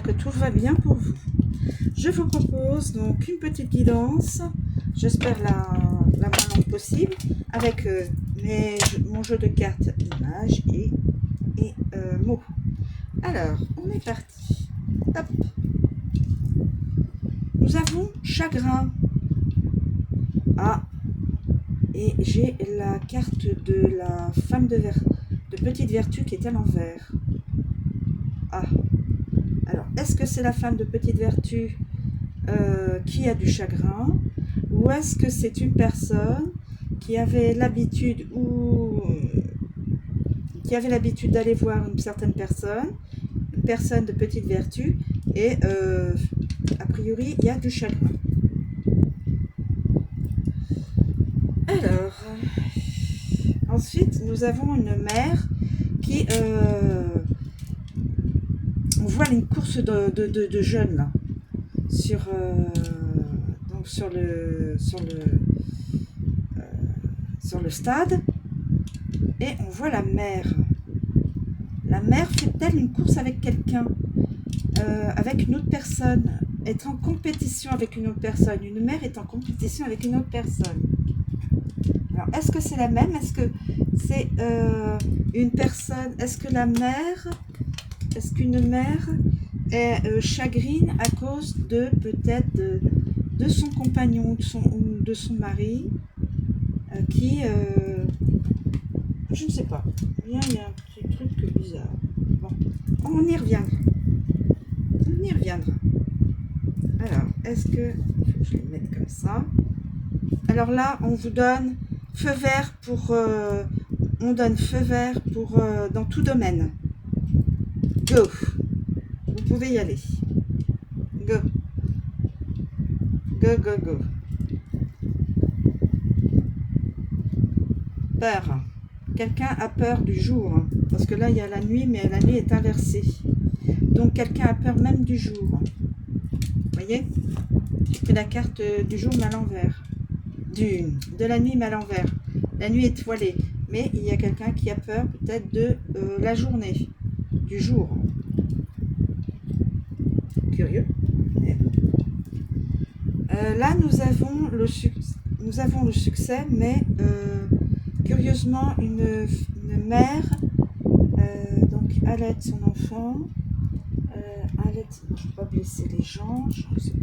Que tout va bien pour vous. Je vous propose donc une petite guidance, j'espère la moins longue possible, avec mon jeu de cartes images et mots. Alors, on est parti. Hop. Nous avons chagrin. Ah, et j'ai la carte de la femme de petite vertu qui est à l'envers. Ah. Alors, est-ce que c'est la femme de petite vertu qui a du chagrin, ou est-ce que c'est une personne qui avait l'habitude d'aller voir une certaine personne de petite vertu, et a priori il y a du chagrin. Alors, ensuite nous avons une mère qui on voit une course de jeunes là, sur le stade, et on voit la mère. La mère fait-elle une course avec quelqu'un, avec une autre personne, est en compétition avec une autre personne. Une mère est en compétition avec une autre personne. Alors, est-ce que c'est la même? Est-ce que c'est une personne? Est-ce qu'une mère est chagrine à cause de peut-être de son compagnon ou de son mari qui je ne sais pas, il y a un petit truc bizarre. Bon, on y reviendra. Alors, est-ce que il faut que je les mette comme ça? Alors là, on vous donne feu vert pour dans tout domaine. Go. Vous pouvez y aller. Go. Go, go, go. Peur. Quelqu'un a peur du jour. Parce que là, il y a la nuit, mais la nuit est inversée. Donc, quelqu'un a peur même du jour. Vous voyez? C'est la carte du jour mais à l'envers. De la nuit mais à l'envers. La nuit est étoilée. Mais il y a quelqu'un qui a peur peut-être de la journée. Du jour. Curieux. Là, nous avons le succès, mais curieusement, une mère donc allaite son enfant. Je ne peux pas blesser les gens, c'est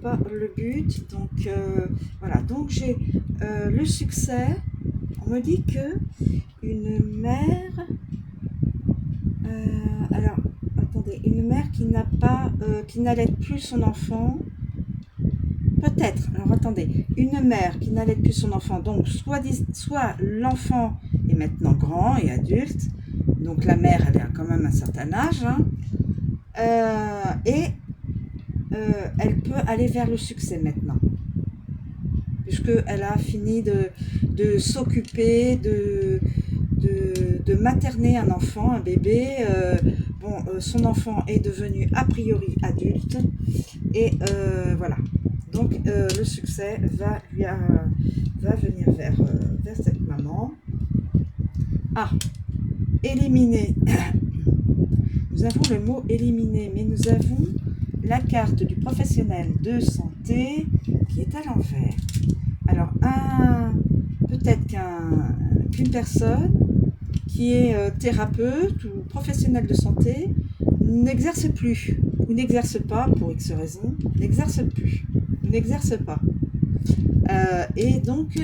pas le but. Donc voilà, donc j'ai le succès. On me dit que une mère, alors attendez, une mère qui n'allaite plus son enfant, peut-être. Alors attendez, une mère qui n'allaite plus son enfant, donc soit l'enfant est maintenant grand et adulte, donc la mère elle a quand même un certain âge, hein, et elle peut aller vers le succès maintenant, puisqu'elle a fini de s'occuper, de materner un enfant, un bébé. Son enfant est devenu a priori adulte, et voilà. Donc le succès va venir vers cette maman. Ah, éliminer. Nous avons le mot éliminer, mais nous avons la carte du professionnel de santé qui est à l'envers. Alors, peut-être qu'une personne qui est thérapeute ou professionnel de santé n'exerce plus, ou n'exerce pas pour X raisons, n'exerce pas. Et donc,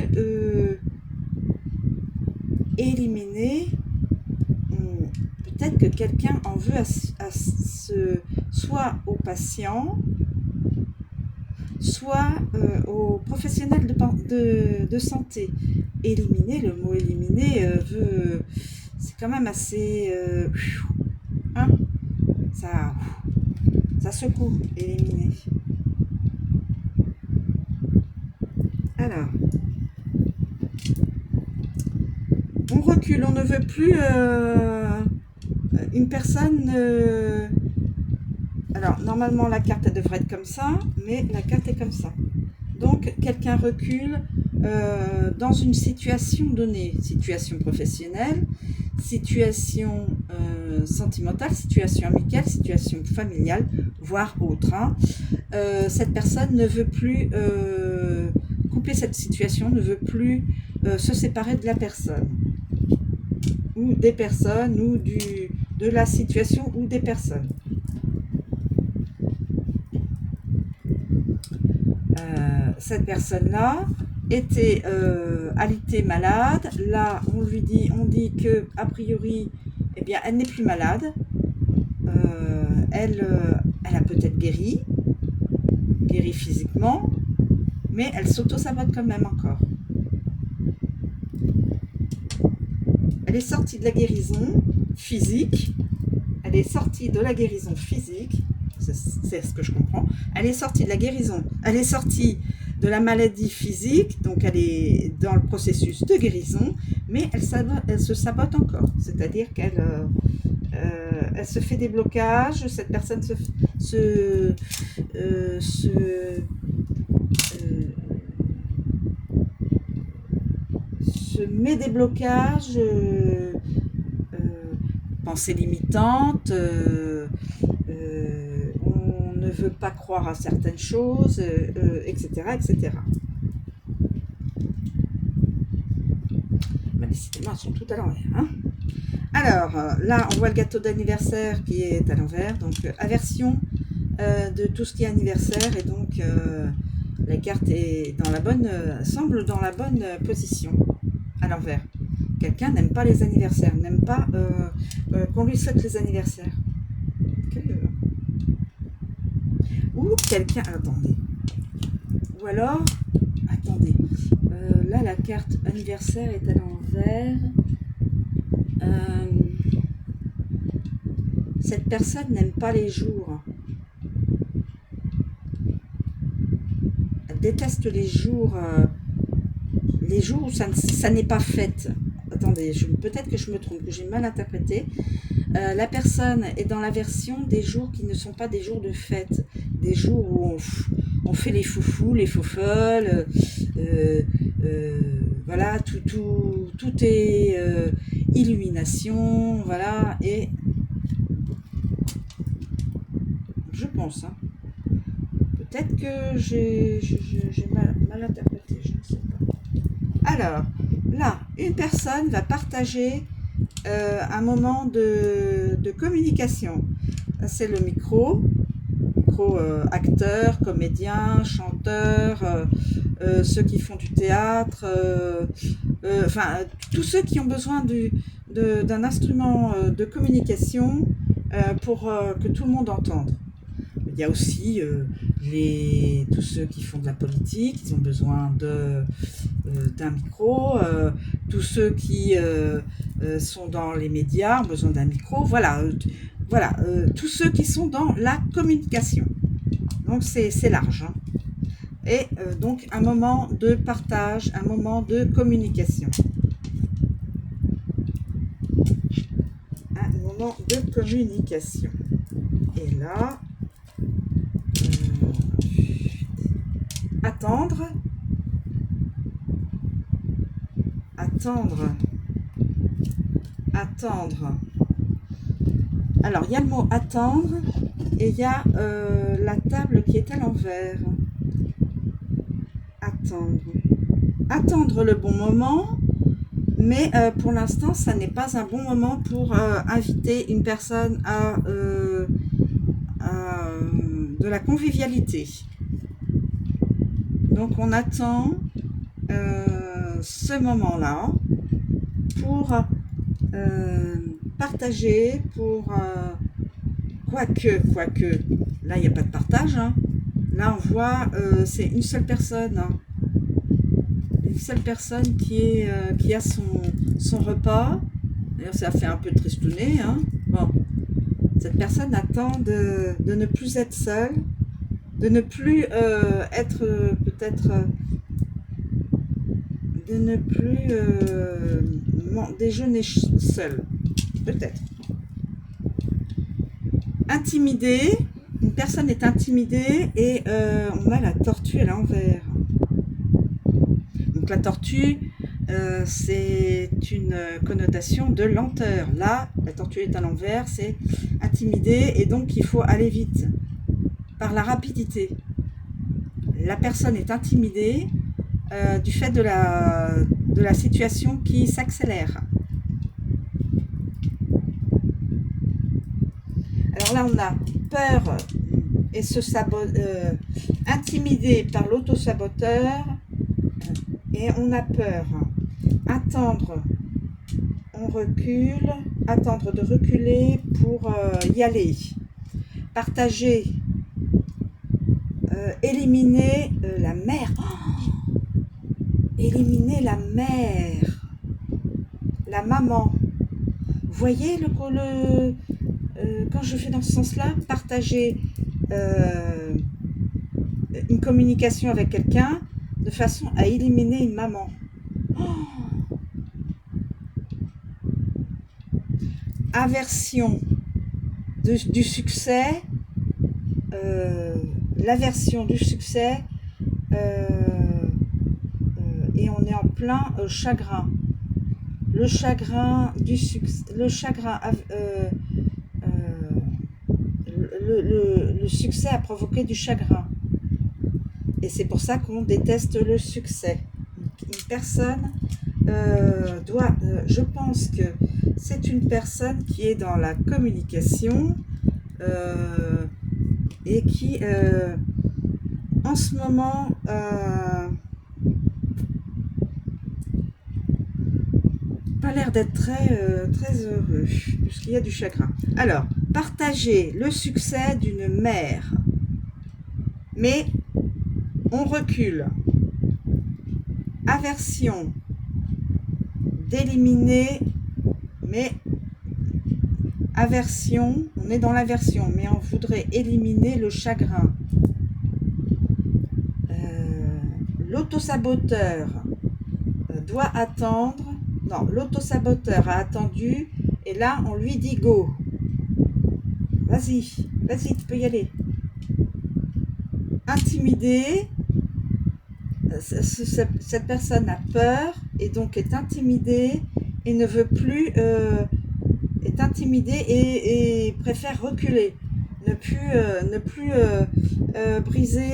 éliminer, peut-être que quelqu'un en veut soit au patient, soit aux professionnels de santé. Éliminer, le mot éliminer c'est quand même assez hein, ça secoue, éliminer. Alors, on recule, on ne veut plus une personne. Alors, normalement, la carte elle devrait être comme ça, mais la carte est comme ça. Donc, quelqu'un recule dans une situation donnée, situation professionnelle, situation sentimentale, situation amicale, situation familiale, voire autre. Hein. Cette personne ne veut plus couper cette situation, ne veut plus se séparer de la personne, ou des personnes, ou de la situation, ou des personnes. Cette personne-là était alitée malade. Là, on dit que a priori, eh bien, elle n'est plus malade. Elle a peut-être guéri physiquement, mais elle s'auto-sabote quand même encore. Elle est sortie de la guérison physique. Elle est sortie de la guérison physique. C'est ce que je comprends. Elle est sortie de la guérison. Elle est sortie de la maladie physique, donc elle est dans le processus de guérison, mais elle se sabote encore. C'est-à-dire qu'elle elle se fait des blocages, cette personne se met des blocages, pensées limitantes, on ne veut pas croire à certaines choses, etc., etc. Mais décidément, elles sont toutes à l'envers. Hein. Alors, là, on voit le gâteau d'anniversaire qui est à l'envers, donc aversion de tout ce qui est anniversaire, et donc la carte est dans la bonne, semble dans la bonne position, à l'envers. Quelqu'un n'aime pas les anniversaires, n'aime pas qu'on lui souhaite les anniversaires. Ou quelqu'un, attendez, ou alors, attendez, là la carte anniversaire est à l'envers. Cette personne n'aime pas les jours. Elle déteste les jours où ça n'est pas fait. Attendez, peut-être que je me trompe, que j'ai mal interprété. La personne est dans la version des jours qui ne sont pas des jours de fête, des jours où on fait les foufous, les faux-folles, voilà, tout est illumination, voilà, et je pense, hein, peut-être que j'ai mal interprété, je ne sais pas. Alors, là, une personne va partager un moment de communication. C'est le micro acteurs, comédiens, chanteurs, ceux qui font du théâtre, enfin tous ceux qui ont besoin d'un instrument de communication pour que tout le monde entende. Il y a aussi tous ceux qui font de la politique, ils ont besoin d'un micro, tous ceux qui sont dans les médias ont besoin d'un micro, voilà, tous ceux qui sont dans la communication. Donc c'est large. Hein. Et donc un moment de partage, un moment de communication. Un moment de communication. Et là, attendre. Alors, il y a le mot attendre et il y a la table qui est à l'envers. Attendre le bon moment, mais pour l'instant, ça n'est pas un bon moment pour inviter une personne à de la convivialité. Donc, on attend ce moment-là pour partager, pour quoique, là il n'y a pas de partage, hein. Là on voit c'est une seule personne, hein. Une seule personne qui a son repas. D'ailleurs ça fait un peu tristouner, hein. Bon, cette personne attend de ne plus être seule, de ne plus être peut-être de ne plus déjeuner seul, peut-être. Intimidée, une personne est intimidée et on a la tortue à l'envers. Donc la tortue, c'est une connotation de lenteur. Là, la tortue est à l'envers, c'est intimider, et donc il faut aller vite, par la rapidité. La personne est intimidée du fait de la situation qui s'accélère. Alors là, on a peur et intimidé par l'autosaboteur, et on a peur. Attendre, on recule, attendre de reculer pour y aller. Partager, éliminer la mère. Oh, éliminer la mère, la maman. Vous voyez quand je fais dans ce sens-là, partager une communication avec quelqu'un de façon à éliminer une maman. Oh, aversion du succès, l'aversion du succès, et on est en plein chagrin. Le chagrin du succès, le succès a provoqué du chagrin. Et c'est pour ça qu'on déteste le succès. Une personne je pense que c'est une personne qui est dans la communication et qui, en ce moment, pas l'air d'être très heureux, puisqu'il y a du chagrin. Alors, partager le succès d'une mère, mais on recule. Aversion, d'éliminer, mais aversion, on est dans l'aversion, mais on voudrait éliminer le chagrin. L'autosaboteur doit attendre. Non, l'autosaboteur a attendu, et là, on lui dit go. Vas-y, tu peux y aller. Intimidé, cette personne a peur, et donc est intimidée, et ne veut plus, est intimidée et préfère reculer. Ne plus briser,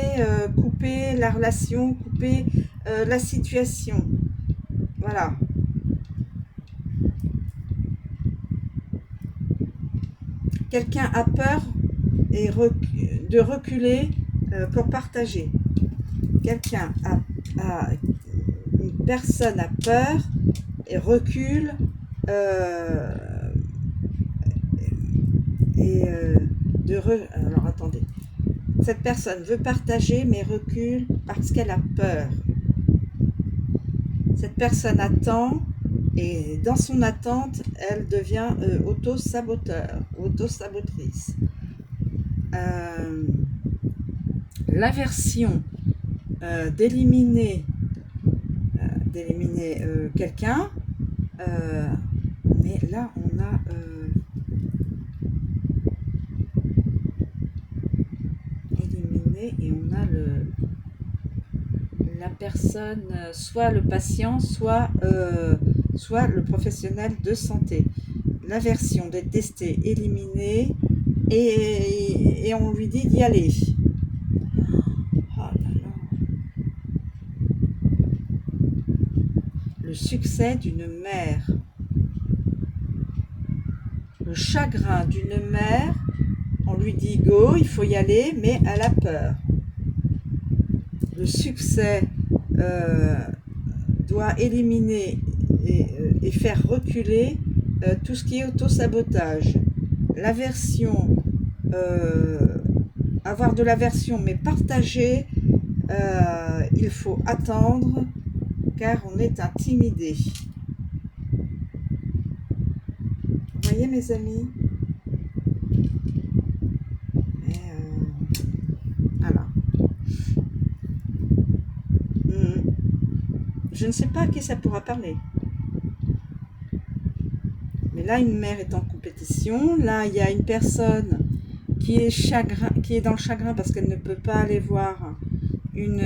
couper la relation, couper la situation. Voilà. Quelqu'un a peur de reculer pour partager. Une personne a peur et recule alors attendez. Cette personne veut partager mais recule parce qu'elle a peur. Cette personne attend, et dans son attente, elle devient auto-sabotrice. L'aversion d'éliminer quelqu'un, mais là on a éliminé, et on a la personne, soit le patient, soit le professionnel de santé. L'aversion, détester, éliminer, et on lui dit d'y aller. Oh là là. Le succès d'une mère. Le chagrin d'une mère, on lui dit go, il faut y aller, mais elle a peur. Le succès doit éliminer et faire reculer tout ce qui est auto-sabotage. L'aversion, avoir de l'aversion, mais partager, il faut attendre, car on est intimidé. Vous voyez mes amis? Voilà. Je ne sais pas à qui ça pourra parler. Mais là, une mère est en compétition. Là, il y a une personne qui est dans le chagrin parce qu'elle ne peut pas aller voir une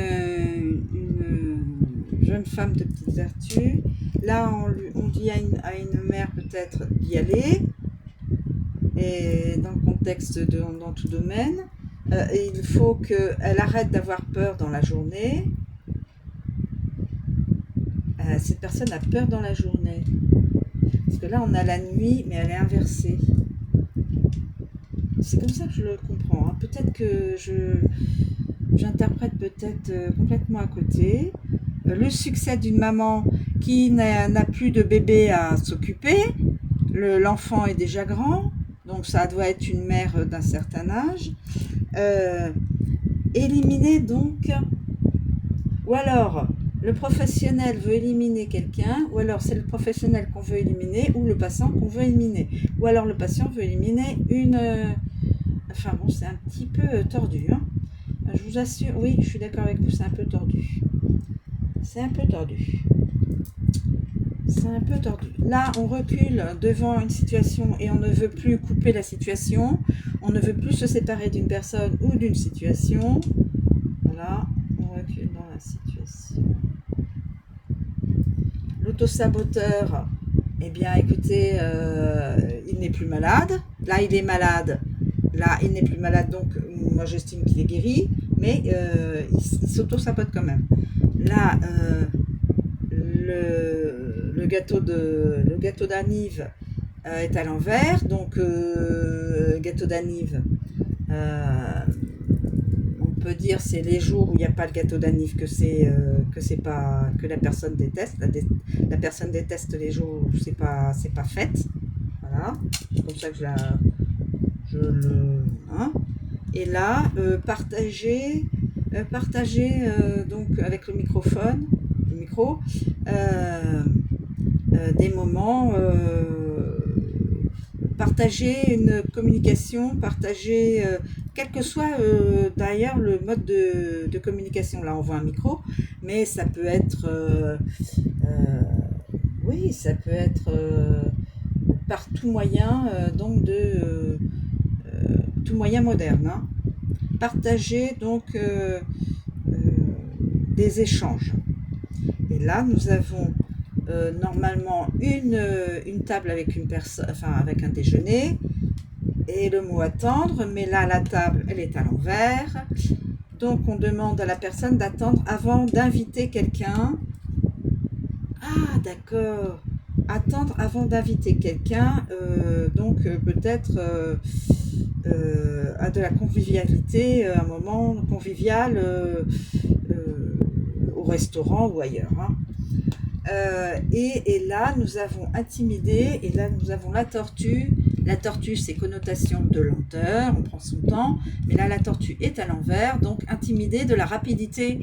jeune femme de petite vertu. Là, on dit à une mère peut-être d'y aller, et dans le contexte, dans tout domaine. Il faut qu'elle arrête d'avoir peur dans la journée. Cette personne a peur dans la journée. Parce que là, on a la nuit, mais elle est inversée. C'est comme ça que je le comprends. Hein. Peut-être que j'interprète peut-être complètement à côté. Le succès d'une maman qui n'a plus de bébé à s'occuper. L'enfant est déjà grand, donc ça doit être une mère d'un certain âge. Éliminer donc, ou alors le professionnel veut éliminer quelqu'un, ou alors c'est le professionnel qu'on veut éliminer, ou le patient qu'on veut éliminer, ou alors le patient veut éliminer une... Enfin bon, c'est un petit peu tordu, hein. Je vous assure, oui, je suis d'accord avec vous, c'est un peu tordu. C'est un peu tordu. C'est un peu tordu. Là, on recule devant une situation et on ne veut plus couper la situation. On ne veut plus se séparer d'une personne ou d'une situation. Voilà, on recule dans la situation. L'autosaboteur, eh bien, écoutez, il n'est plus malade. Là, il est malade. Là, il n'est plus malade, donc moi, j'estime qu'il est guéri. Mais il s'auto-sabote quand même. Là, le gâteau d'Anive est à l'envers, donc gâteau d'Anive, on peut dire c'est les jours où il n'y a pas le gâteau d'Anive que la personne déteste. La personne déteste les jours où c'est pas fait. Voilà, c'est comme ça que hein. Et là, partager donc avec le micro, des moments, partager une communication, partager, quel que soit d'ailleurs le mode de communication. Là, on voit un micro, mais ça peut être, oui, ça peut être par tout moyen, donc tout moyen moderne. Hein. Partager donc des échanges. Et là, nous avons normalement une table avec une personne, enfin avec un déjeuner et le mot attendre. Mais là, la table, elle est à l'envers. Donc, on demande à la personne d'attendre avant d'inviter quelqu'un. Ah, d'accord. Attendre avant d'inviter quelqu'un. Donc, peut-être à de la convivialité, un moment convivial au restaurant ou ailleurs. Hein. Et là, nous avons intimidé, et là, nous avons la tortue. La tortue, c'est connotation de lenteur, on prend son temps, mais là, la tortue est à l'envers, donc intimider de la rapidité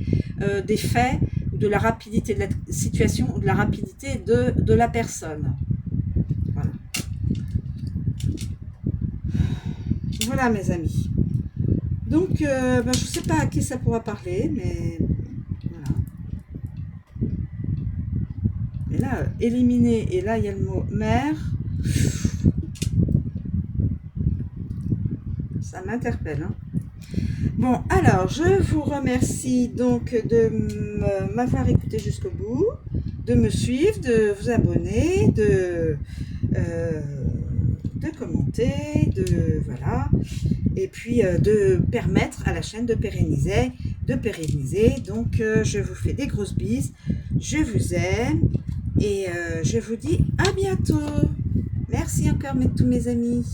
des faits, ou de la rapidité de la situation, ou de la rapidité de la personne. Voilà. Voilà, mes amis. Donc, je ne sais pas à qui ça pourra parler, mais voilà. Et là, éliminer, et là, il y a le mot mère. Ça m'interpelle. Hein. Bon, alors, je vous remercie donc de m'avoir écouté jusqu'au bout, de me suivre, de vous abonner, de commenter, voilà, et puis de permettre à la chaîne de pérenniser. Donc, je vous fais des grosses bises, je vous aime, et je vous dis à bientôt. Merci encore, tous mes amis.